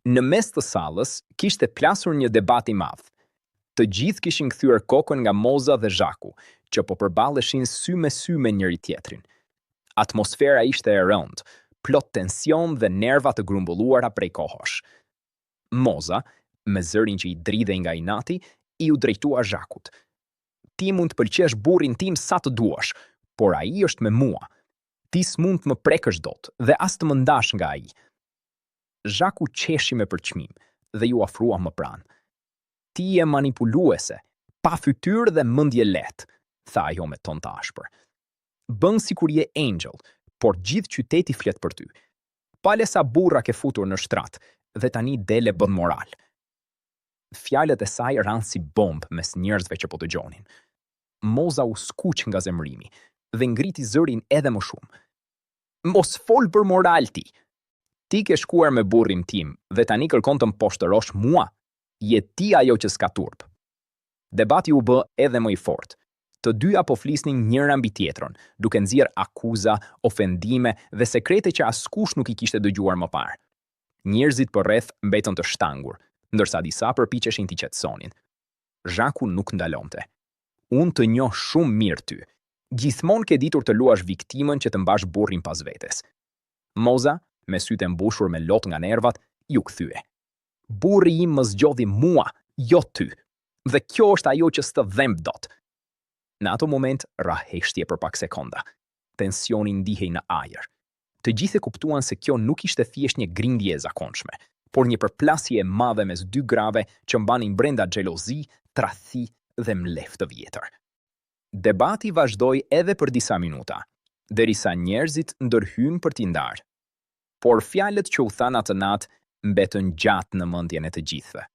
Në mes të sallës kishte plasur një debat i madh. Të gjithë kishin kthyer kokën nga Moza dhe Zhaku, që po përballeshin sy me njëri tjetrin. Atmosfera ishte e rëndë, plot tension dhe nerva të grumbulluara prej kohësh. Moza, me zërin që i dridhej nga inati, i u drejtua Zhakut. Ti mund të pëlqesh burrin tim sa të duash, por ai është me mua. Ti s'mund të më prekësh dot dhe as të më ndash nga ai. Zhaku qeshi me përçmim dhe ju afrua më pranë. Ti je manipuluese, pa fytyrë dhe mendje lehtë, tha ajo me ton të ashpër. Bën sikur je angel, por gjithë qyteti flet për ty. Pale sa burra ke futur në shtrat dhe tani dele bën moral. Fjalët e saj ranë si bombë mes njerëzve që po dëgjonin. Moza u skuq nga zemrimi dhe ngriti zërin edhe më shumë. Mos fol për moral ti. Ti ke shkuar me burrin tim dhe tani kërkon të më poshtërosh mua. Je ti ajo që s'ka turp. Debati u bë edhe më i fortë. Të dyja po flisnin njëra mbi tjetrën, duke nxjerr akuza, ofendime dhe sekrete që askush nuk i kishte dëgjuar më parë. Njerëzit përreth mbetën të shtangur, ndërsa disa përpiqeshin t'i qetësonin. Zhaku nuk ndalonte. Unë të njoh shumë mirë ty. Gjithmonë ke ditur të luash viktimën që të mbash burrin pas vetes. Moza, me sytë e mbushur me lot nga nervat, ju kthye. Burri im më zgjodhi mua, jo ty. Dhe kjo është ajo që s'të dhemb dot. Në ato moment, ra heshtje për pak sekonda. Tensioni ndihej në ajër. Të gjithë e kuptuan se kjo nuk ishte thjesht një grindje e zakonshme, por një përplasje e madhe mes dy grave që mbanin brenda xhelozi, tradhti dhe mlef të vjetër. Debati vazhdoi edhe për disa minuta, derisa njerëzit ndërhyn për t'i ndarë. Por fjalët që u than atë natë mbetën gjatë në mendjen e të gjithëve.